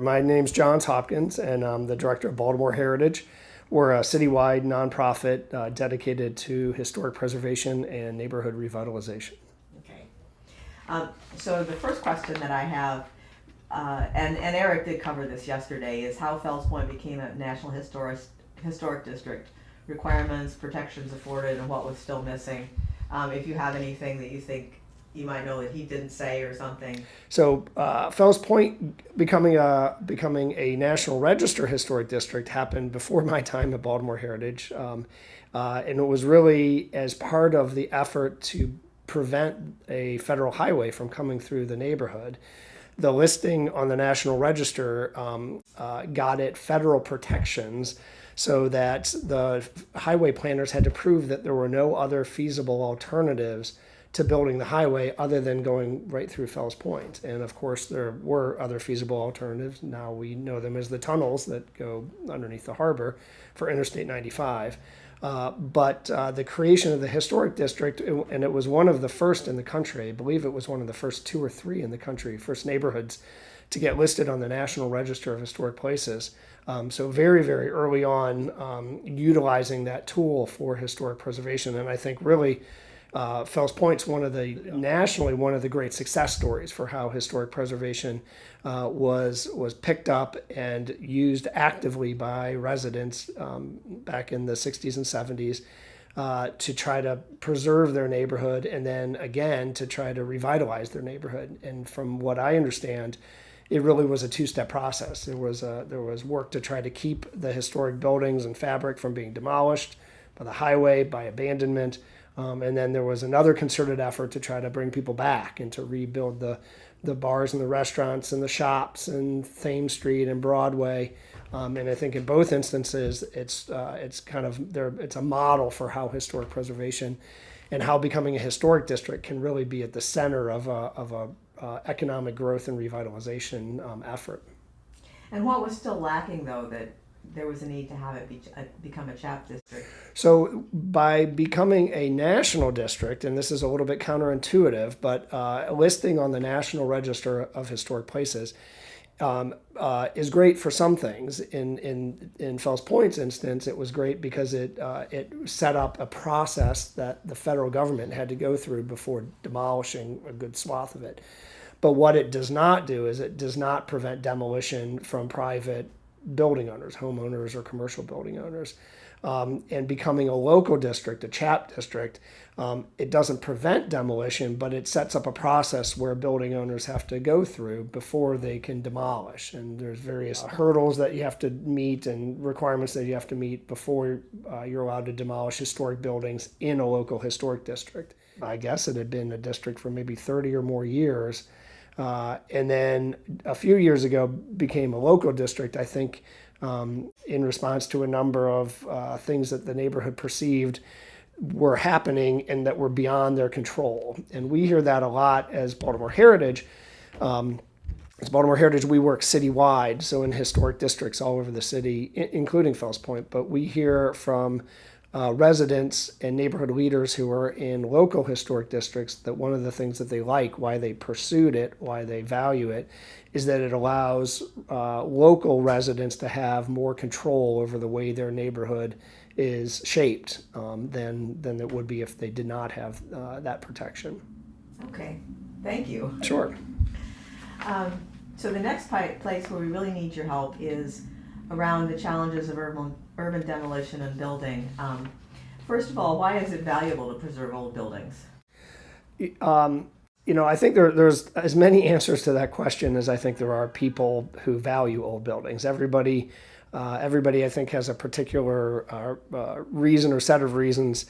My name's Johns Hopkins, and I'm the director of Baltimore Heritage. We're a citywide nonprofit dedicated to historic preservation and neighborhood revitalization. Okay. So the first question that I have, and Eric did cover this yesterday, is how Fells Point became a National Historic District, requirements, protections afforded, and what was still missing. If you have anything that you think you might know that he didn't say or something. So Fells Point becoming a National Register Historic District happened before my time at Baltimore Heritage, and it was really as part of the effort to prevent a federal highway from coming through the neighborhood. The listing on the National Register got it federal protections so that the highway planners had to prove that there were no other feasible alternatives to building the highway other than going right through Fells Point. And of course, there were other feasible alternatives. Now we know them as the tunnels that go underneath the harbor for Interstate 95. But the creation of the historic district, and it was one of the first in the country, I believe it was one of the first 2 or 3 in the country, first neighborhoods to get listed on the National Register of Historic Places. So very, very early on, utilizing that tool for historic preservation. And I think really Fells Point's nationally one of the great success stories for how historic preservation was picked up and used actively by residents back in the 60s and 70s to try to preserve their neighborhood, and then again to try to revitalize their neighborhood. And from what I understand, it really was a 2-step process. There was work to try to keep the historic buildings and fabric from being demolished by the highway, by abandonment. And then there was another concerted effort to try to bring people back and to rebuild the bars and the restaurants and the shops and Thames Street and Broadway. And I think in both instances, it's a model for how historic preservation and how becoming a historic district can really be at the center of a economic growth and revitalization effort. And what was still lacking, though, that there was a need to have it become a CHAP district? So by becoming a national district, and this is a little bit counterintuitive, but listing on the National Register of Historic Places is great for some things. In Fells Point's instance, it was great because it set up a process that the federal government had to go through before demolishing a good swath of it. But what it does not do is it does not prevent demolition from private building owners, homeowners, or commercial building owners. And becoming a local district, a CHAP district, it doesn't prevent demolition, but it sets up a process where building owners have to go through before they can demolish. And there's various hurdles that you have to meet and requirements that you have to meet before you're allowed to demolish historic buildings in a local historic district. I guess it had been a district for maybe 30 or more years. And then a few years ago became a local district, I think, in response to a number of things that the neighborhood perceived were happening and that were beyond their control. And we hear that a lot as Baltimore Heritage. As Baltimore Heritage, we work citywide, so in historic districts all over the city, including Fells Point. But we hear from residents and neighborhood leaders who are in local historic districts that one of the things that they like, why they pursued it, why they value it, is that it allows local residents to have more control over the way their neighborhood is shaped than it would be if they did not have that protection. Okay, thank you. Sure. So the next place where we really need your help is around the challenges of urban demolition and building. First of all, why is it valuable to preserve old buildings? I think there's as many answers to that question as I think there are people who value old buildings. Everybody, I think, has a particular reason or set of reasons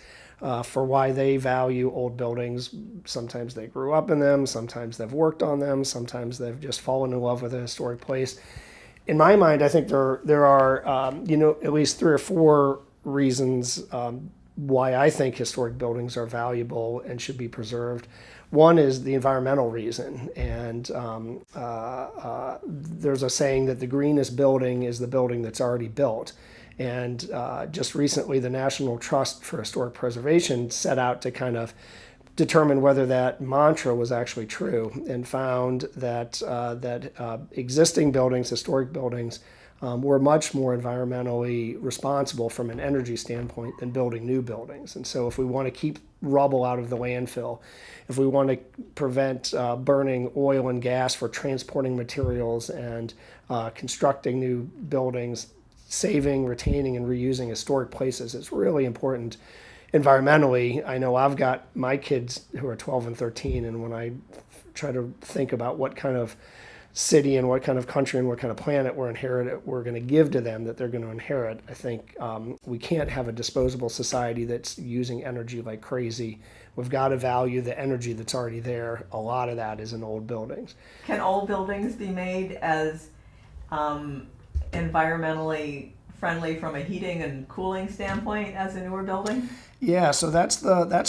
for why they value old buildings. Sometimes they grew up in them, sometimes they've worked on them, sometimes they've just fallen in love with a historic place. In my mind, I think there are at least 3 or 4 reasons why I think historic buildings are valuable and should be preserved. One is the environmental reason, and there's a saying that the greenest building is the building that's already built. And just recently, the National Trust for Historic Preservation set out to kind of determined whether that mantra was actually true, and found that existing buildings, historic buildings, were much more environmentally responsible from an energy standpoint than building new buildings. And so if we want to keep rubble out of the landfill, if we want to prevent burning oil and gas for transporting materials and constructing new buildings, saving, retaining, and reusing historic places, it's really important environmentally. I know I've got my kids who are 12 and 13, and when I try to think about what kind of city and what kind of country and what kind of planet we're going to give to them, that they're going to inherit, I think we can't have a disposable society that's using energy like crazy. We've got to value the energy that's already there. A lot of that is in old buildings. Can old buildings be made as environmentally friendly from a heating and cooling standpoint as a newer building? Yeah, so that's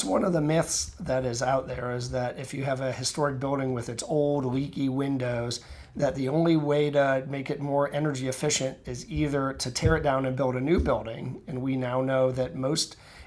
one of the myths that is out there, is that if you have a historic building with its old leaky windows, that the only way to make it more energy efficient is either to tear it down and build a new building. And we now know that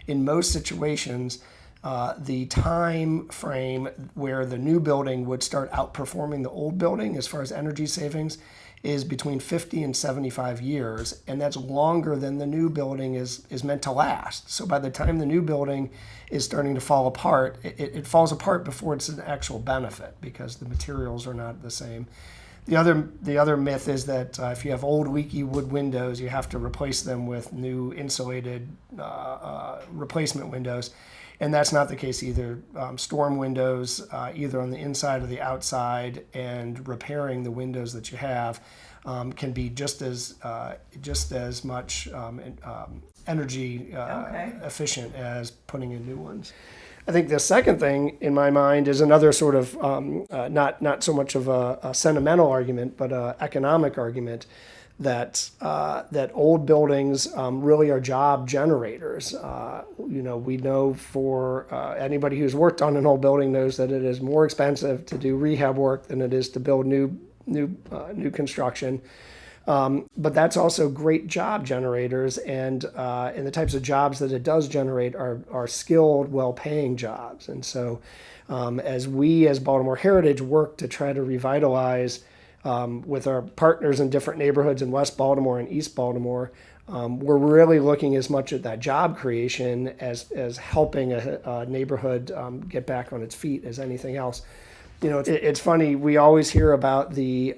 in most situations, the time frame where the new building would start outperforming the old building as far as energy savings is between 50 and 75 years, and that's longer than the new building is meant to last. So by the time the new building is starting to fall apart, it falls apart before it's an actual benefit, because the materials are not the same. The other myth is that if you have old leaky wood windows, you have to replace them with new insulated replacement windows. And that's not the case either. Storm windows, either on the inside or the outside, and repairing the windows that you have can be just as much energy efficient as putting in new ones. I think the second thing in my mind is another sort of not so much of a sentimental argument, but an economic argument, that old buildings really are job generators. We know for anybody who's worked on an old building knows that it is more expensive to do rehab work than it is to build new construction. But that's also great job generators, and the types of jobs that it does generate are skilled, well-paying jobs. And so as we as Baltimore Heritage work to try to revitalize with our partners in different neighborhoods in West Baltimore and East Baltimore, we're really looking as much at that job creation as helping a neighborhood get back on its feet as anything else. It's funny, we always hear about the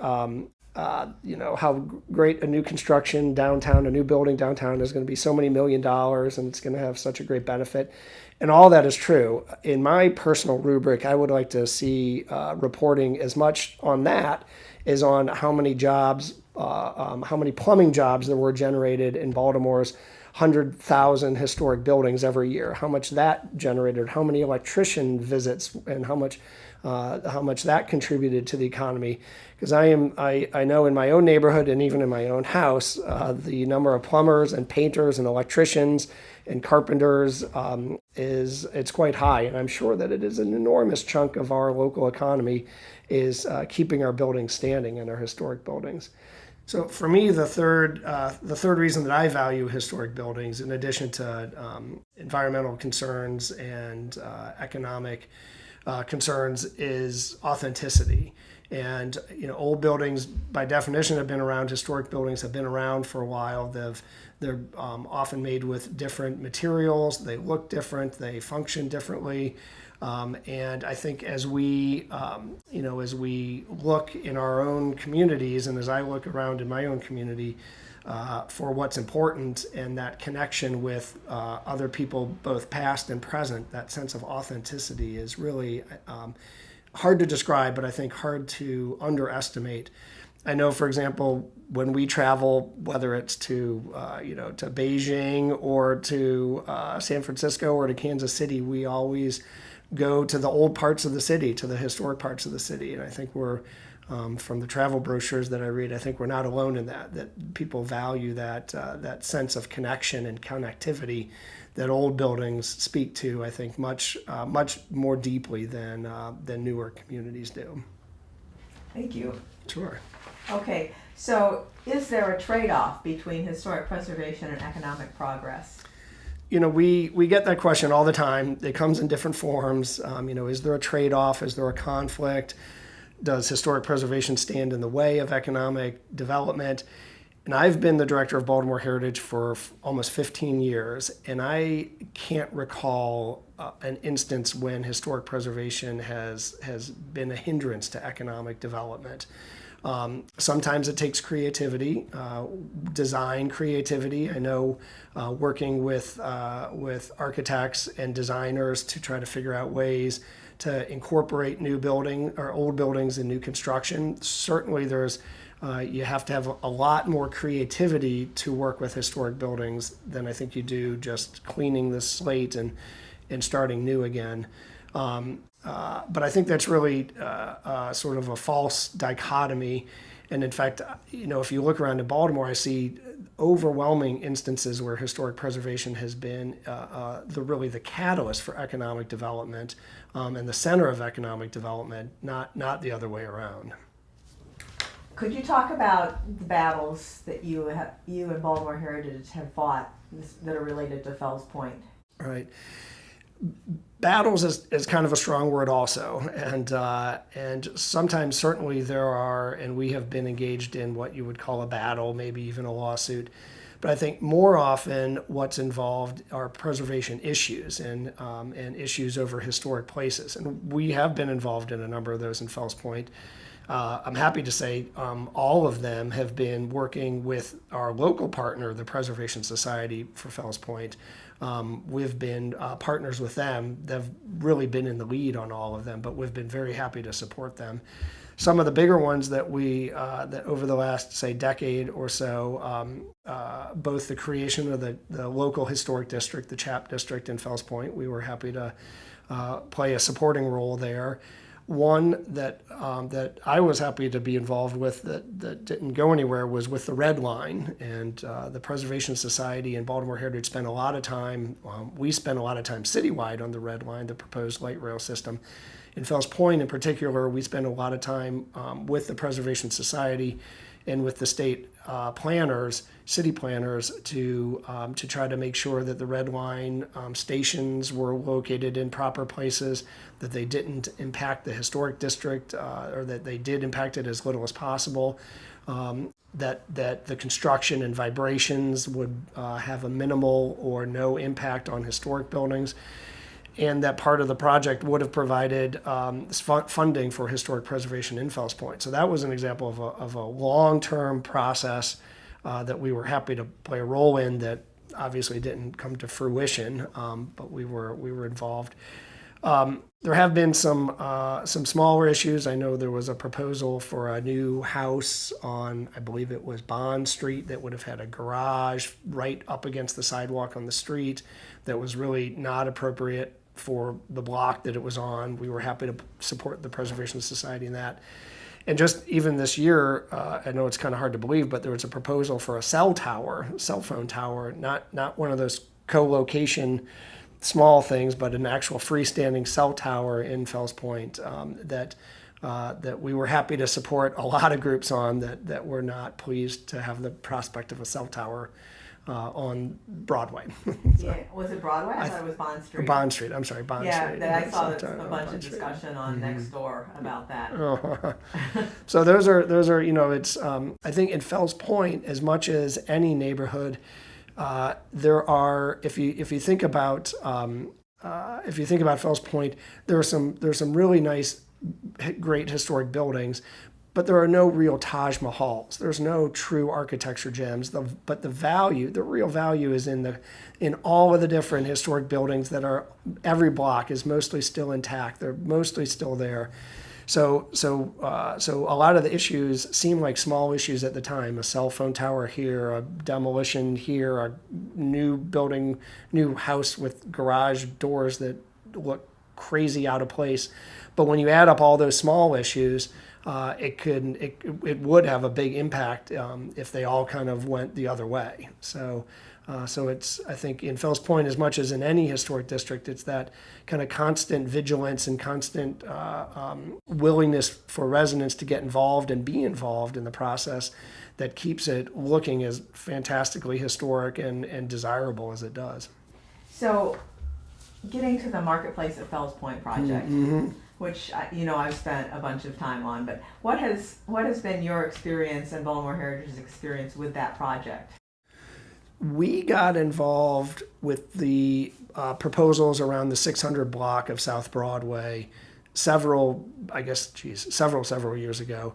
how great a new construction downtown, a new building downtown is going to be so many $1 million, and it's going to have such a great benefit. And all that is true. In my personal rubric, I would like to see reporting as much on that as on how many jobs, how many plumbing jobs there were generated in Baltimore's 100,000 historic buildings every year, how much that generated, how many electrician visits, and how much that contributed to the economy. Because I know in my own neighborhood and even in my own house, the number of plumbers and painters and electricians and carpenters it's quite high, and I'm sure that it is an enormous chunk of our local economy is keeping our buildings standing and our historic buildings. So for me, the third reason that I value historic buildings, in addition to environmental concerns and economic concerns, is authenticity. And old buildings, by definition, have been around. Historic buildings have been around for a while. They're often made with different materials. They look different. They function differently. And I think as we look in our own communities, and as I look around in my own community for what's important, and that connection with other people, both past and present, that sense of authenticity is really hard to describe, but I think hard to underestimate. I know, for example, when we travel, whether it's to to Beijing or to San Francisco or to Kansas City, we always go to the old parts of the city, to the historic parts of the city. And I think we're, from the travel brochures that I read, I think we're not alone in that people value that sense of connection and connectivity that old buildings speak to, I think, much more deeply than newer communities do. Thank you. Sure. Okay, so is there a trade-off between historic preservation and economic progress? we get that question all the time. It comes in different forms. Is there a trade-off? Is there a conflict? Does historic preservation stand in the way of economic development? And I've been the director of Baltimore Heritage for almost 15 years, and I can't recall an instance when historic preservation has been a hindrance to economic development. Sometimes it takes creativity, design creativity. I know working with architects and designers to try to figure out ways to incorporate new building or old buildings in new construction. Certainly there's you have to have a lot more creativity to work with historic buildings than I think you do just cleaning the slate and starting new again. But I think that's really sort of a false dichotomy. And in fact, if you look around in Baltimore, I see overwhelming instances where historic preservation has been the catalyst for economic development and the center of economic development, not the other way around. Could you talk about the battles that you and Baltimore Heritage have fought that are related to Fells Point? Right. Battles is kind of a strong word also, and sometimes certainly there are, and we have been engaged in what you would call a battle, maybe even a lawsuit. But I think more often what's involved are preservation issues and issues over historic places, and we have been involved in a number of those in Fells Point. I'm happy to say all of them have been working with our local partner, the Preservation Society for Fells Point. We've been partners with them. They've really been in the lead on all of them, but we've been very happy to support them. Some of the bigger ones that that over the last, say, decade or so, both the creation of the local historic district, the CHAP district in Fells Point, we were happy to play a supporting role there. One that I was happy to be involved with that didn't go anywhere was with the Red Line, and the Preservation Society and Baltimore Heritage spent a lot of time. We spent a lot of time citywide on the Red Line, the proposed light rail system. In Fells Point, in particular, we spent a lot of time with the Preservation Society and with the state planners, city planners, to try to make sure that the Red Line stations were located in proper places, that they didn't impact the historic district, or that they did impact it as little as possible, that the construction and vibrations would have a minimal or no impact on historic buildings, and that part of the project would have provided funding for historic preservation in Fells Point. So that was an example of a long-term process that we were happy to play a role in that obviously didn't come to fruition, but we were involved. There have been some smaller issues. I know there was a proposal for a new house on, I believe it was Bond Street, that would have had a garage right up against the sidewalk on the street that was really not appropriate for the block that it was on. We were happy to support the Preservation Society in that. And just even this year, I know it's kind of hard to believe, but there was a proposal for a cell phone tower, not one of those co-location small things, but an actual freestanding cell tower in Fells Point that we were happy to support a lot of groups on that were not pleased to have the prospect of a cell tower on Broadway. So, yeah, was it Broadway? I thought it was Bond Street. Bond Street, I'm sorry, Bond Street. Yeah, I saw a bunch of discussion on Next Door about that. So those are it's I think in Fells Point, as much as any neighborhood, there are, if you think about Fells Point, there's some really nice, great historic buildings, but there are no real Taj Mahals. There's no true architecture gems. But the real value is in all of the different historic buildings that are, every block is mostly still intact. They're mostly still there. So a lot of the issues seem like small issues at the time. A cell phone tower here, a demolition here, a new building, new house with garage doors that look crazy out of place. But when you add up all those small issues, it would have a big impact if they all kind of went the other way. So it's, I think in Fells Point, as much as in any historic district, it's that kind of constant vigilance and constant willingness for residents to get involved and be involved in the process that keeps it looking as fantastically historic and desirable as it does. So, getting to the Marketplace at Fells Point project, which I've spent a bunch of time on, but what has been your experience and Baltimore Heritage's experience with that project? We got involved with the proposals around the 600 block of South Broadway several years ago.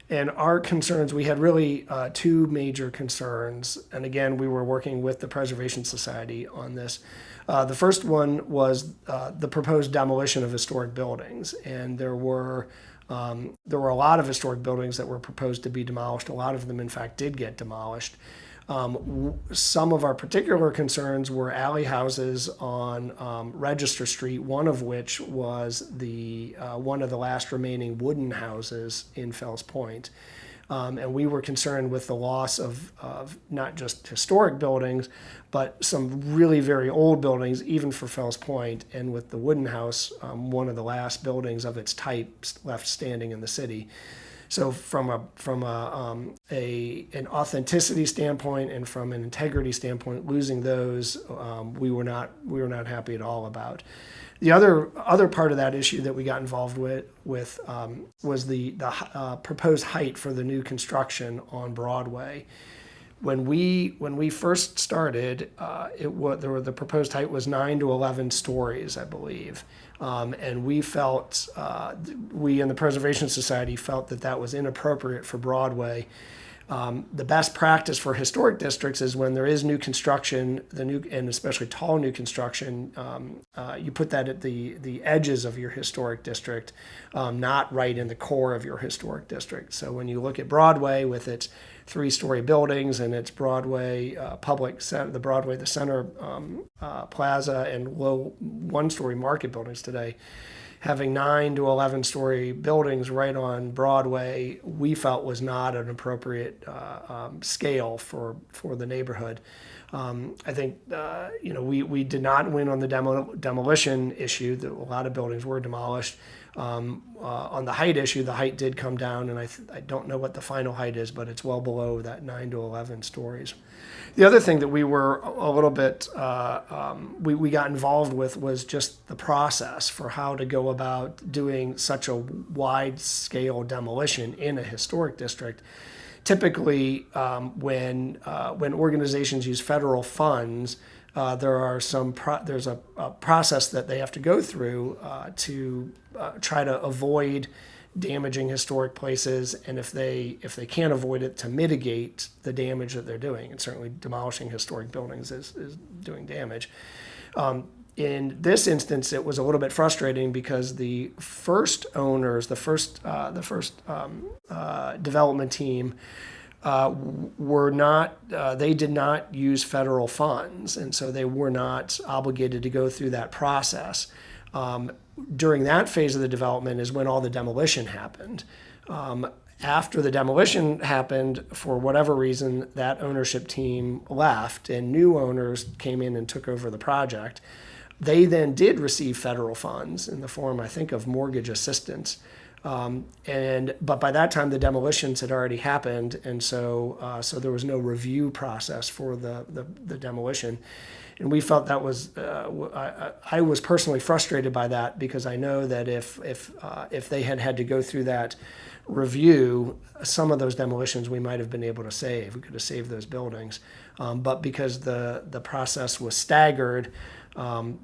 And our concerns, we had really two major concerns. And again, we were working with the Preservation Society on this. The first one was the proposed demolition of historic buildings. And there were a lot of historic buildings that were proposed to be demolished. A lot of them, in fact, did get demolished. Some of our particular concerns were alley houses on Register Street, one of which was one of the last remaining wooden houses in Fells Point. And we were concerned with the loss of not just historic buildings, but some really very old buildings, even for Fells Point. And with the wooden house, one of the last buildings of its type left standing in the city. So from an authenticity standpoint and from an integrity standpoint, losing those we were not happy at all about. The other part of that issue that we got involved with was the proposed height for the new construction on Broadway. When we first started, the proposed height was 9 to 11 stories, I believe. And we in the Preservation Society felt that was inappropriate for Broadway. The best practice for historic districts is when there is new construction, and especially tall new construction, you put that at the edges of your historic district, not right in the core of your historic district. So when you look at Broadway with its 3-story buildings and its Broadway the Center Plaza and low 1-story market buildings today, having 9 to 11-story buildings right on Broadway, we felt was not an appropriate scale for the neighborhood. I think we did not win on the demolition issue. A lot of buildings were demolished. On the height issue, the height did come down, and I don't know what the final height is, but it's well below that 9 to 11 stories. The other thing that we were a little bit we got involved with was just the process for how to go about doing such a wide-scale demolition in a historic district. Typically, when organizations use federal funds, there's a process that they have to go through to try to avoid damaging historic places, and if they can't avoid it, to mitigate the damage that they're doing. And certainly demolishing historic buildings is doing damage. In this instance, it was a little bit frustrating because the first owners, the first development team, they did not use federal funds, and so they were not obligated to go through that process. During that phase of the development is when all the demolition happened. After the demolition happened, for whatever reason, that ownership team left and new owners came in and took over the project. They then did receive federal funds in the form, I think, of mortgage assistance. But by that time, the demolitions had already happened, and so there was no review process for the demolition. And we felt that was I was personally frustrated by that, because I know that if they had to go through that review, some of those demolitions we might have been able to save. We could have saved those buildings, but because the process was staggered,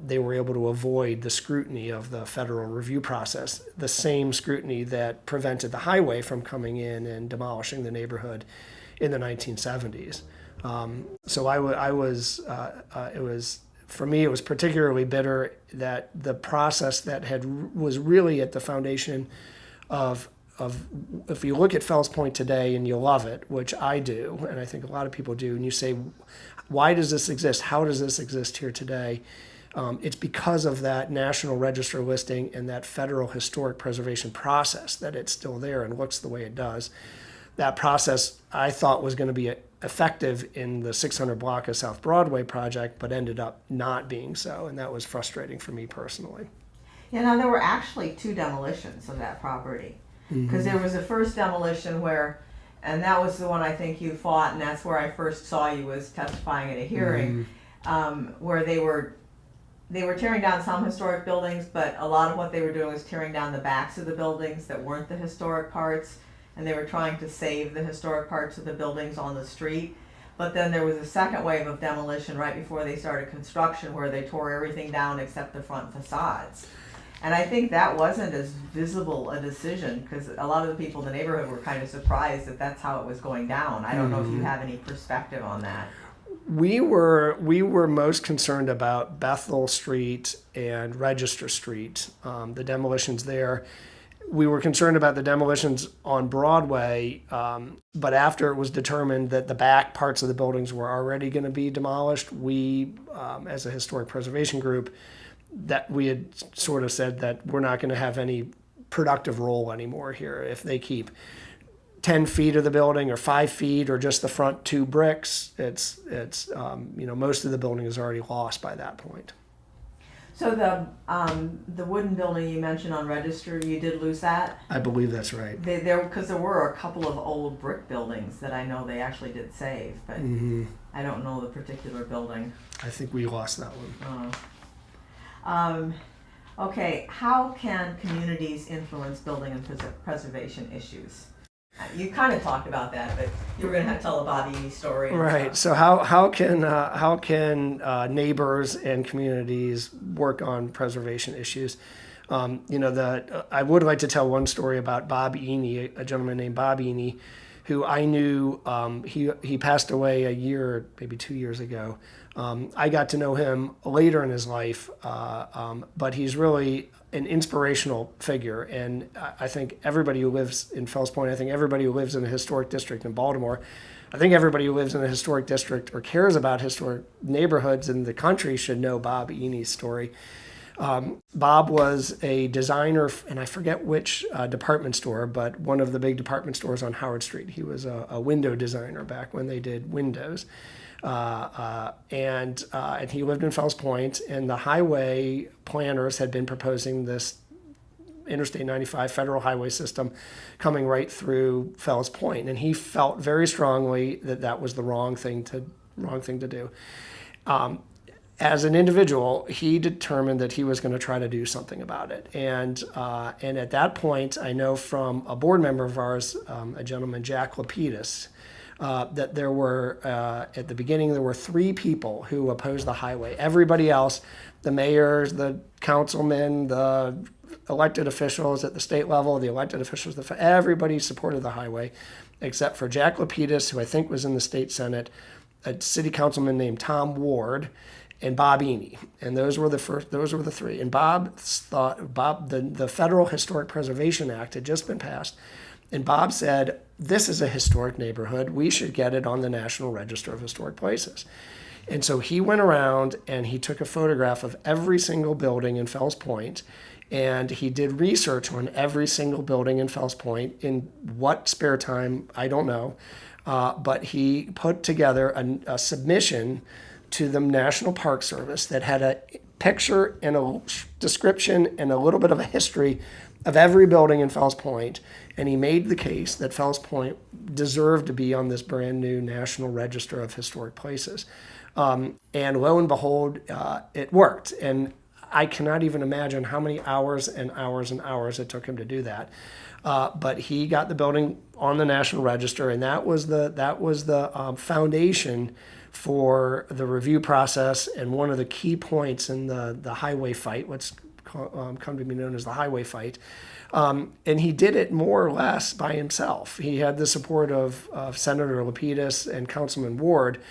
they were able to avoid the scrutiny of the federal review process, the same scrutiny that prevented the highway from coming in and demolishing the neighborhood in the 1970s. For me, it was particularly bitter that the process that was really at the foundation of if you look at Fells Point today and you love it, which I do, and I think a lot of people do, and you say, why does this exist? How does this exist here today? It's because of that National Register listing and that federal historic preservation process that it's still there and looks the way it does. That process I thought was going to be effective in the 600 block of South Broadway project, but ended up not being so, and that was frustrating for me personally. Yeah, now there were actually 2 demolitions of that property, because there was a first demolition and that was the one I think you fought, and that's where I first saw you was testifying at a hearing, where they were they were tearing down some historic buildings, but a lot of what they were doing was tearing down the backs of the buildings that weren't the historic parts, and they were trying to save the historic parts of the buildings on the street. But then there was a second wave of demolition right before they started construction where they tore everything down except the front facades. And I think that wasn't as visible a decision because a lot of the people in the neighborhood were kind of surprised that that's how it was going down. I don't know if you have any perspective on that. We were most concerned about Bethel Street and Register Street, the demolitions there. We were concerned about the demolitions on Broadway, but after it was determined that the back parts of the buildings were already going to be demolished, we, as a historic preservation group, that we had sort of said that we're not going to have any productive role anymore here. If they keep 10 feet of the building or 5 feet or just the front 2 bricks, it's most of the building is already lost by that point. So the wooden building you mentioned on Register, you did lose that? I believe that's right. Because there were a couple of old brick buildings that I know they actually did save, but I don't know the particular building. I think we lost that one. Okay, how can communities influence building and preservation issues? You kind of talked about that, but you were going to have to tell a Bobby story. Right. So how can neighbors and communities work on preservation issues? I would like to tell one story about Bob Eney, a gentleman named Bob Eney, who I knew. He passed away a year, maybe 2 years ago. I got to know him later in his life, but he's really an inspirational figure. And I think everybody who lives in Fells Point, I think everybody who lives in a historic district in Baltimore, I think everybody who lives in a historic district or cares about historic neighborhoods in the country should know Bob Eney's story. Bob was a designer, and I forget which department store, but one of the big department stores on Howard Street. He was a window designer back when they did windows. And he lived in Fells Point, and the highway planners had been proposing this Interstate 95 federal highway system coming right through Fells Point, and he felt very strongly that that was the wrong thing to do. As an individual, he determined that he was going to try to do something about it, and at that point, I know from a board member of ours, a gentleman, Jacquie, that there were, at the beginning, there were 3 people who opposed the highway. Everybody else, the mayors, the councilmen, the elected officials at the state level, the elected officials, everybody supported the highway, except for Jacquie, who I think was in the state senate, a city councilman named Tom Ward, and Bob Eney. And those were the 3. And Bob thought, the Federal Historic Preservation Act had just been passed, and Bob said, this is a historic neighborhood. We should get it on the National Register of Historic Places. And so he went around and he took a photograph of every single building in Fells Point, and he did research on every single building in Fells Point in what spare time, I don't know. But he put together a submission to the National Park Service that had a picture and a description and a little bit of a history of every building in Fells Point, and he made the case that Fells Point deserved to be on this brand new National Register of Historic Places. And lo and behold, it worked. And I cannot even imagine how many hours and hours and hours it took him to do that. But he got the building on the National Register, and that was the foundation for the review process and one of the key points in the highway fight, what's come to be known as the highway fight. And he did it more or less by himself. He had the support of Senator Lapidus and Councilman Ward,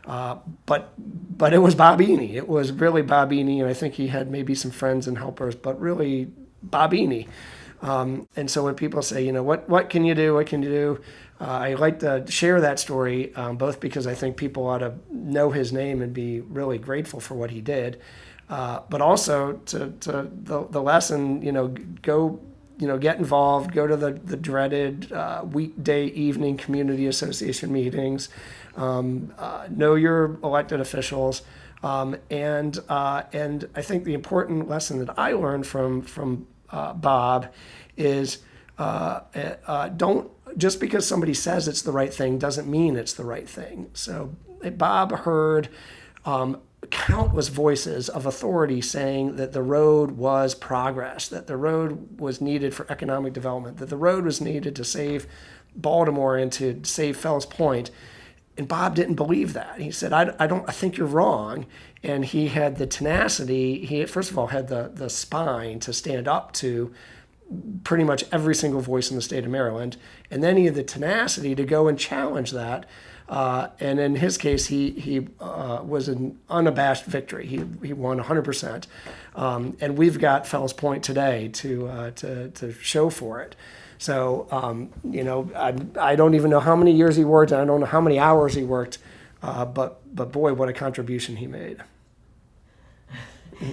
but it was Bob Eney. It was really Bob Eney, and I think he had maybe some friends and helpers, but really Bob Eney. And so when people say, what can you do? What can you do? I like to share that story, both because I think people ought to know his name and be really grateful for what he did, but also to the lesson, go, get involved, go to the dreaded weekday evening community association meetings, know your elected officials, and I think the important lesson that I learned from Bob is don't, just because somebody says it's the right thing doesn't mean it's the right thing. So Bob heard countless voices of authority saying that the road was progress, that the road was needed for economic development, that the road was needed to save Baltimore and to save Fells Point. And Bob didn't believe that. He said, I think you're wrong. And he had the tenacity. He, first of all, had the spine to stand up to pretty much every single voice in the state of Maryland. And then he had the tenacity to go and challenge that. And in his case, he was an unabashed victory. He won 100%. And we've got Fells Point today to show for it. So, I don't even know how many years he worked, and I don't know how many hours he worked, but boy, what a contribution he made.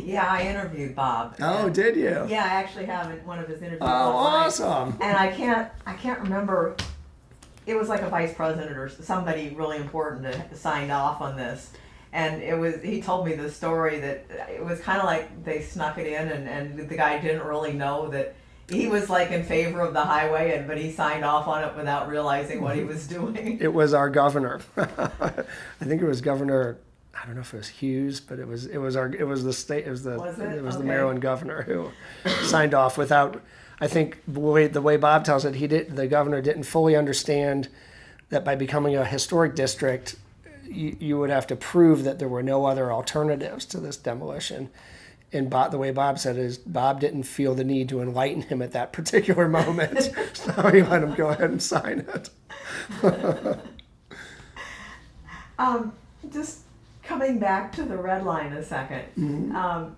Yeah, I interviewed Bob. Oh, did you? Yeah, I actually have one of his interviews. Oh, awesome. And I can't remember. It was like a vice president or somebody really important that signed off on this. And he told me the story that it was kind of like they snuck it in, and the guy didn't really know that he was like in favor of the highway, but he signed off on it without realizing what he was doing. It was our governor. I think it was Governor, I don't know if it was Hughes, but it was the Maryland governor who signed off without. I think the way Bob tells it, the governor didn't fully understand that by becoming a historic district, you would have to prove that there were no other alternatives to this demolition. And the way Bob said it is, Bob didn't feel the need to enlighten him at that particular moment, so he let him go ahead and sign it. Just coming back to the red line a second. Mm-hmm.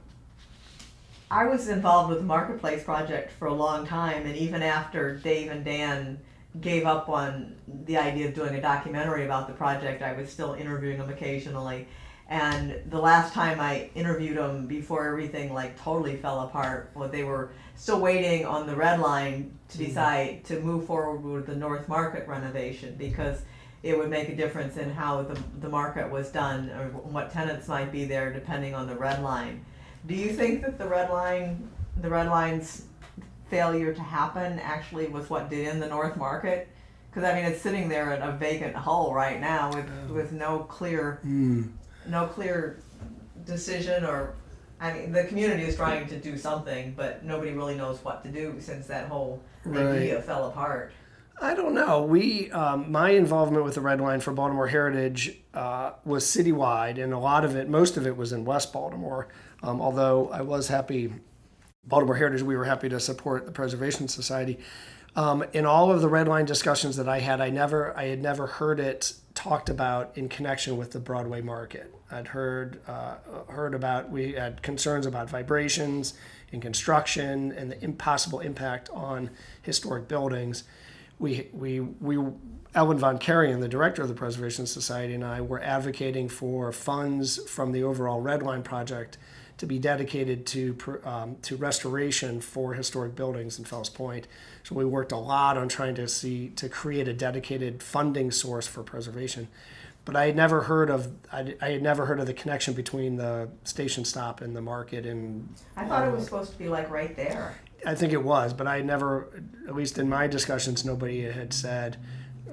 I was involved with the Marketplace project for a long time, and even after Dave and Dan gave up on the idea of doing a documentary about the project, I was still interviewing them occasionally. And the last time I interviewed them before everything like totally fell apart, they were still waiting on the red line to decide to move forward with the North Market renovation, because it would make a difference in how the market was done or what tenants might be there depending on the red line. Do you think that the red line's failure to happen actually was what did in the North Market? Because I mean, it's sitting there in a vacant hull right now with no clear decision, or I mean, the community is trying to do something, but nobody really knows what to do since that whole idea fell apart. I don't know. My involvement with the Red Line for Baltimore Heritage was citywide, and most of it was in West Baltimore. Although I was happy, Baltimore Heritage, we were happy to support the Preservation Society. In all of the Red Line discussions that I had never heard it talked about in connection with the Broadway market. I'd heard about, we had concerns about vibrations in construction and the impossible impact on historic buildings. Ellen von Carrion, the director of the Preservation Society, and I were advocating for funds from the overall Red Line project to be dedicated to restoration for historic buildings in Fells Point. So we worked a lot on trying to create a dedicated funding source for preservation. But I had never heard of the connection between the station stop and the market. And I thought it was supposed to be like right there. I think it was, but I never, at least in my discussions, nobody had said,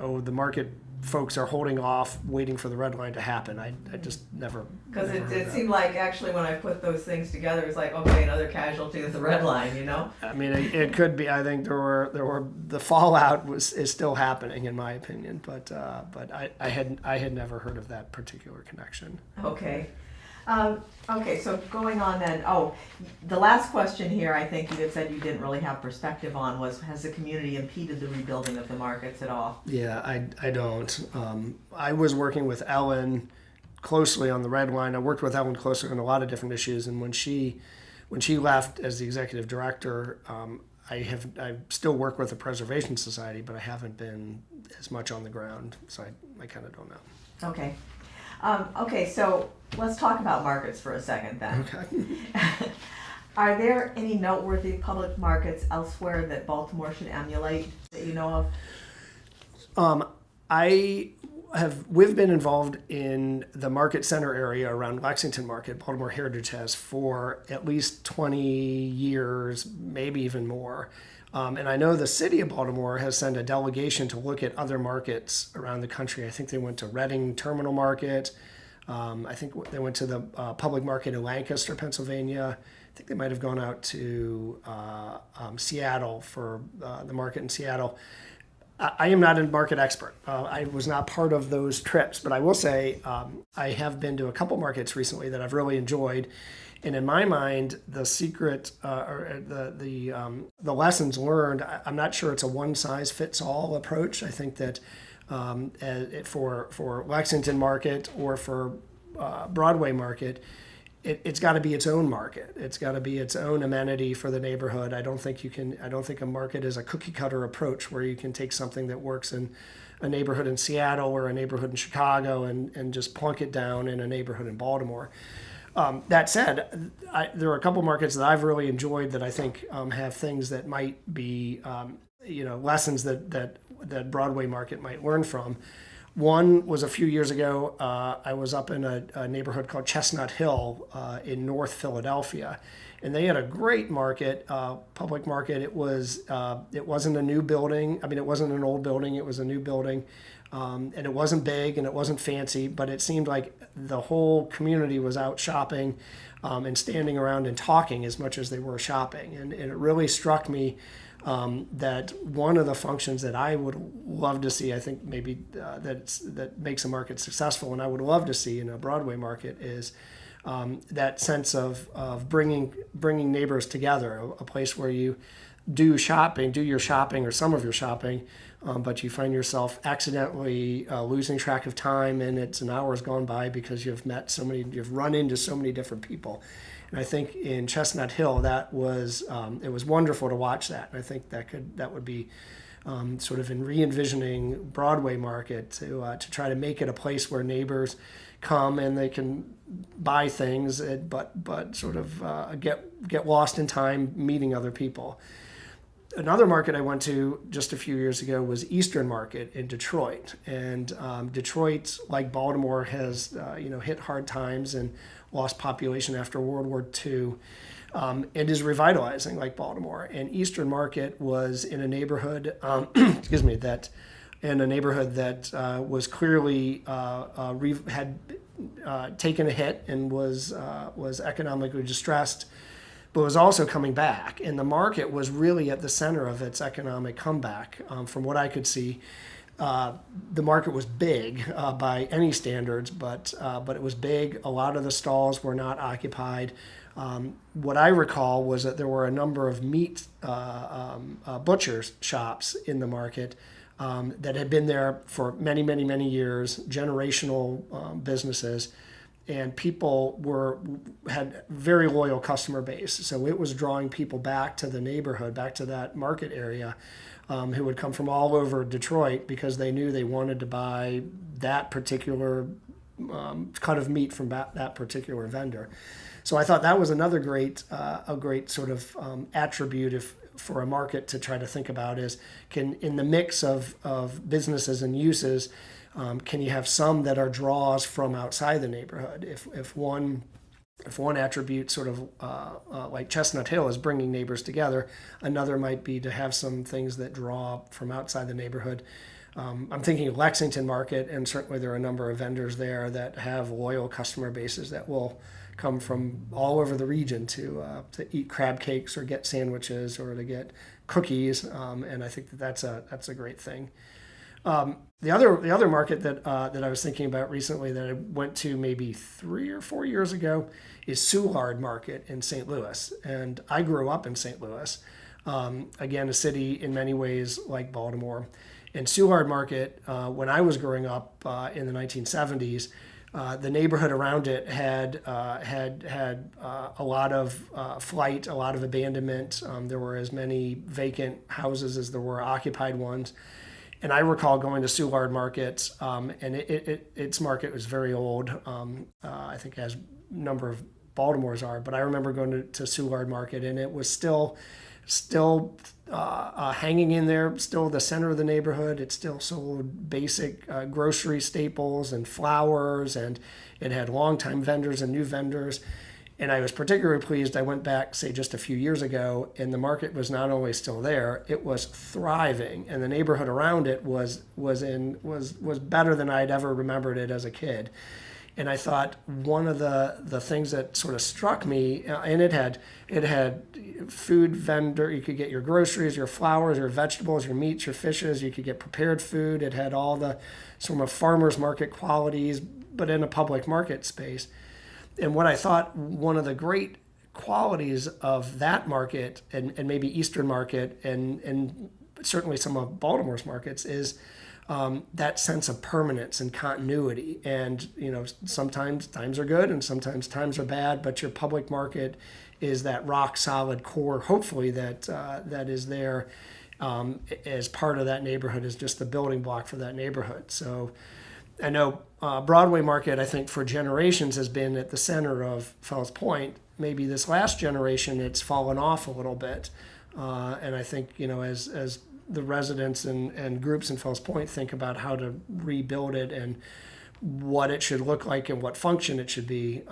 "Oh, the market folks are holding off, waiting for the Red Line to happen." I just never. Because it seemed like actually when I put those things together, it's like, okay, another casualty of the Red Line, you know. I mean, it could be. I think there were the fallout is still happening, in my opinion. But I had never heard of that particular connection. Okay. Okay, so going on then, the last question here I think you had said you didn't really have perspective on was, has the community impeded the rebuilding of the markets at all? Yeah, I don't. I was working with Ellen closely on the Red Line. I worked with Ellen closely on a lot of different issues, and when she left as the executive director, I still work with the Preservation Society, but I haven't been as much on the ground, so I kind of don't know. Okay. Okay, so let's talk about markets for a second then. Okay. Are there any noteworthy public markets elsewhere that Baltimore should emulate that you know of? We've been involved in the market center area around Lexington Market. Baltimore Heritage has for at least 20 years, maybe even more. And I know the city of Baltimore has sent a delegation to look at other markets around the country. I think they went to Reading Terminal Market. I think they went to the public market in Lancaster, Pennsylvania. I think they might have gone out to Seattle for the market in Seattle. I am not a market expert. I was not part of those trips, but I will say I have been to a couple markets recently that I've really enjoyed. And in my mind, the secret or the lessons learned, I'm not sure it's a one size fits all approach. I think that for Lexington market or for Broadway market, it's got to be its own market. It's got to be its own amenity for the neighborhood. I don't think a market is a cookie cutter approach where you can take something that works in a neighborhood in Seattle or a neighborhood in Chicago and just plunk it down in a neighborhood in Baltimore. That said, there are a couple markets that I've really enjoyed that I think have things that might be lessons that Broadway market might learn from. One was a few years ago. I was up in a neighborhood called Chestnut Hill in North Philadelphia, and they had a great market, public market. It wasn't a new building. I mean, it wasn't an old building. It was a new building, and it wasn't big and it wasn't fancy. But it seemed like the whole community was out shopping and standing around and talking as much as they were shopping, and it really struck me. That one of the functions that I would love to see, I think maybe that makes a market successful, and I would love to see in a Broadway market is that sense of bringing neighbors together, a place where you do your shopping or some of your shopping, but you find yourself accidentally losing track of time, and it's an hour's gone by because you've run into so many different people. And I think in Chestnut Hill, it was wonderful to watch that. And I think that would be sort of in re-envisioning Broadway market to try to make it a place where neighbors come and they can buy things, but sort of get lost in time meeting other people. Another market I went to just a few years ago was Eastern Market in Detroit, and Detroit, like Baltimore, has hit hard times and lost population after World War II, and is revitalizing like Baltimore. And Eastern Market was in a neighborhood, that was clearly had taken a hit and was economically distressed, but was also coming back. And the market was really at the center of its economic comeback. From what I could see, the market was big by any standards, but it was big. A lot of the stalls were not occupied. What I recall was that there were a number of meat butchers shops in the market that had been there for many, many, many years, generational businesses. And people had very loyal customer base. So it was drawing people back to the neighborhood, back to that market area, who would come from all over Detroit because they knew they wanted to buy that particular cut of meat from that particular vendor. So I thought that was another a great sort of attribute for a market to try to think about is, in the mix of businesses and uses, can you have some that are draws from outside the neighborhood? If one attribute sort of like Chestnut Hill is bringing neighbors together, another might be to have some things that draw from outside the neighborhood. I'm thinking of Lexington Market, and certainly there are a number of vendors there that have loyal customer bases that will come from all over the region to eat crab cakes or get sandwiches or to get cookies, and I think that's a great thing. The other market that I was thinking about recently that I went to maybe 3 or 4 years ago is Soulard Market in St. Louis, and I grew up in St. Louis, again a city in many ways like Baltimore. And Soulard Market, when I was growing up in the 1970s, the neighborhood around it had a lot of flight, a lot of abandonment. There were as many vacant houses as there were occupied ones. And I recall going to Soulard Market, and its market was very old. I think as a number of Baltimore's are, but I remember going to Soulard Market, and it was still hanging in there, still the center of the neighborhood. It still sold basic grocery staples and flowers, and it had longtime vendors and new vendors. And I was particularly pleased. I went back, say, just a few years ago, and the market was not only still there, it was thriving, and the neighborhood around it was better than I'd ever remembered it as a kid. And I thought one of the things that sort of struck me, and it had food vendor. You could get your groceries, your flowers, your vegetables, your meats, your fishes. You could get prepared food. It had all the sort of farmers market qualities, but in a public market space. And what I thought one of the great qualities of that market, and maybe Eastern market, and certainly some of Baltimore's markets, is that sense of permanence and continuity. And sometimes times are good and sometimes times are bad, but your public market is that rock solid core, hopefully, that is there as part of that neighborhood, is just the building block for that neighborhood. So I know Broadway market, I think for generations, has been at the center of Fells Point. Maybe this last generation, it's fallen off a little bit. And I think, as the residents and groups in Fells Point think about how to rebuild it and what it should look like and what function it should be,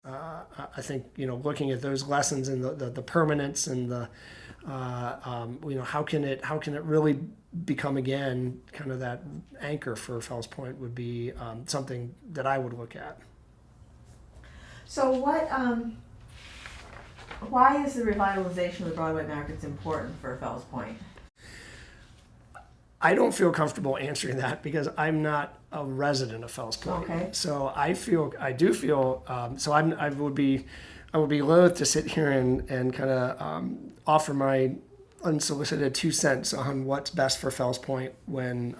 I think, looking at those lessons and the permanence and the, how can it really become again kind of that anchor for Fells Point would be something that I would look at. So why is the revitalization of the Broadway markets important for Fells Point? I don't feel comfortable answering that because I'm not a resident of Fells Point. Okay. So I do feel, I would be loath to sit here and kind of offer my unsolicited 2 cents on what's best for Fells Point when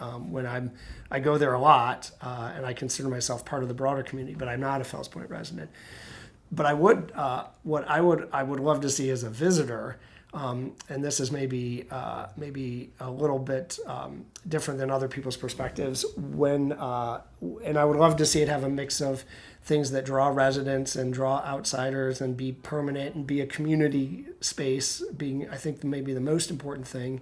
I go there a lot, and I consider myself part of the broader community, but I'm not a Fells Point resident. But I would, what I would love to see as a visitor, and this is maybe a little bit different than other people's perspectives. And I would love to see it have a mix of things that draw residents and draw outsiders and be permanent and be a community space. Being, I think, maybe the most important thing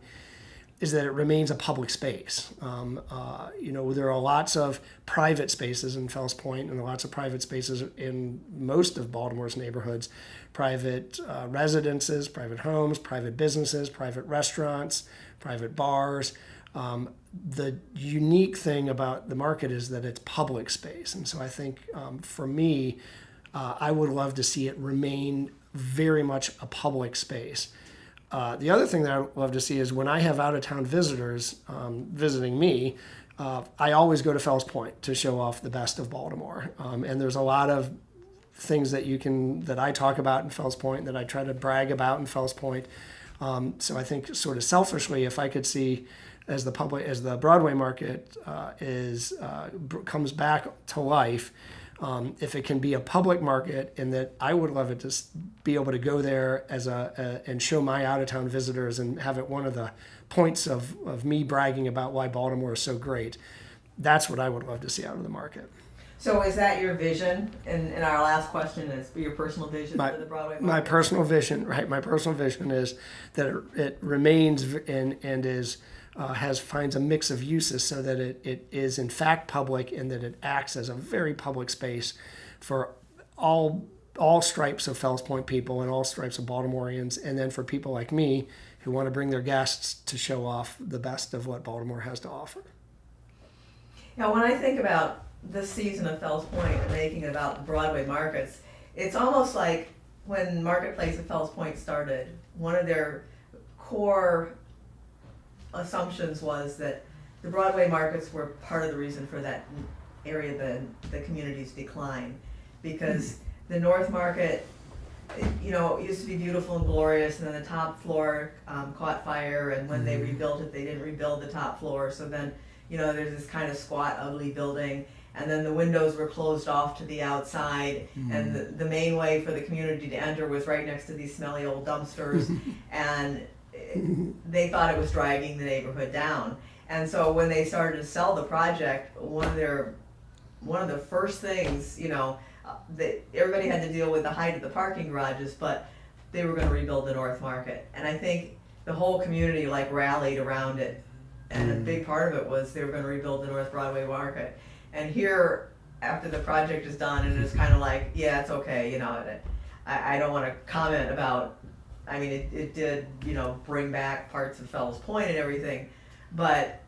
is that it remains a public space. There are lots of private spaces in Fells Point and lots of private spaces in most of Baltimore's neighborhoods. Private residences, private homes, private businesses, private restaurants, private bars. The unique thing about the market is that it's public space. And so I think for me, I would love to see it remain very much a public space. The other thing that I love to see is when I have out-of-town visitors visiting me, I always go to Fells Point to show off the best of Baltimore. And there's a lot of things that I talk about in Fells Point, that I try to brag about in Fells Point. So I think sort of selfishly, if I could see as the Broadway market comes back to life, if it can be a public market, and that I would love it to be able to go there and show my out-of-town visitors and have it one of the points of me bragging about why Baltimore is so great. That's what I would love to see out of the market. So is that your vision? And our last question is your personal vision for the Broadway market? My personal vision, right? My personal vision is that it remains and is finds a mix of uses so that it is in fact public, and that it acts as a very public space for all stripes of Fells Point people and all stripes of Baltimoreans, and then for people like me who want to bring their guests to show off the best of what Baltimore has to offer. Now, when I think about this season of Fells Point and making it about Broadway markets, it's almost like when Marketplace of Fells Point started, one of their core assumptions was that the Broadway markets were part of the reason for that area, the community's decline, because the North Market, it used to be beautiful and glorious, and then the top floor caught fire, and when they rebuilt it, they didn't rebuild the top floor, so then there's this kind of squat, ugly building, and then the windows were closed off to the outside, and the main way for the community to enter was right next to these smelly old dumpsters, and they thought it was dragging the neighborhood down. And so when they started to sell the project, one of the first things, that everybody had to deal with the height of the parking garages, but they were going to rebuild the North Market. And I think the whole community rallied around it. And a big part of it was they were going to rebuild the North Broadway Market. And here, after the project is done, and it's kind of like, yeah, it's okay, I don't want to comment about, it did, bring back parts of Fells Point and everything, but,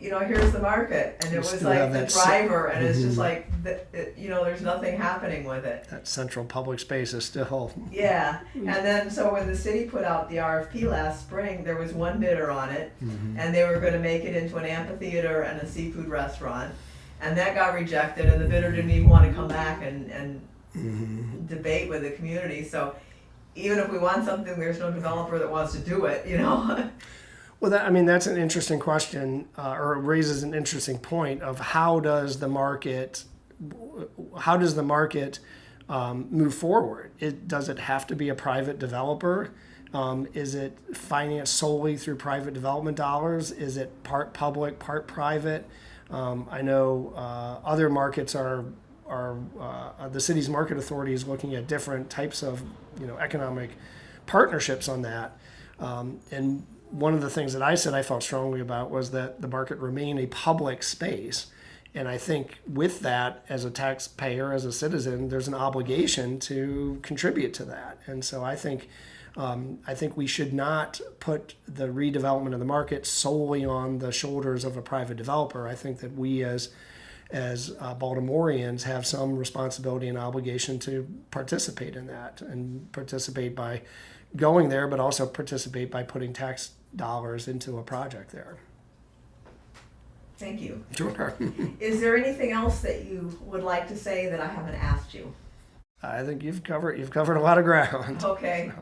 here's the market, and You it was still like have the that driver, and it's just like, there's nothing happening with it. That central public space is still. Yeah, and then so when the city put out the RFP last spring, there was one bidder on it, and they were going to make it into an amphitheater and a seafood restaurant, and that got rejected, and the bidder didn't even want to come back and debate with the community. So even if we want something, there's no developer that wants to do it, Well, that's an interesting question, or it raises an interesting point of how does the market move forward? Does it have to be a private developer? Is it financed solely through private development dollars? Is it part public, part private? I know other markets are the city's market authority is looking at different types of economic partnerships on that, and one of the things that I said I felt strongly about was that the market remain a public space. And I think with that, as a taxpayer, as a citizen, there's an obligation to contribute to that. And so I think we should not put the redevelopment of the market solely on the shoulders of a private developer. I think that we as Baltimoreans have some responsibility and obligation to participate in that, and participate by going there, but also participate by putting tax dollars into a project there. Thank you. Sure. Is there anything else that you would like to say that I haven't asked you? I think you've covered a lot of ground. Okay.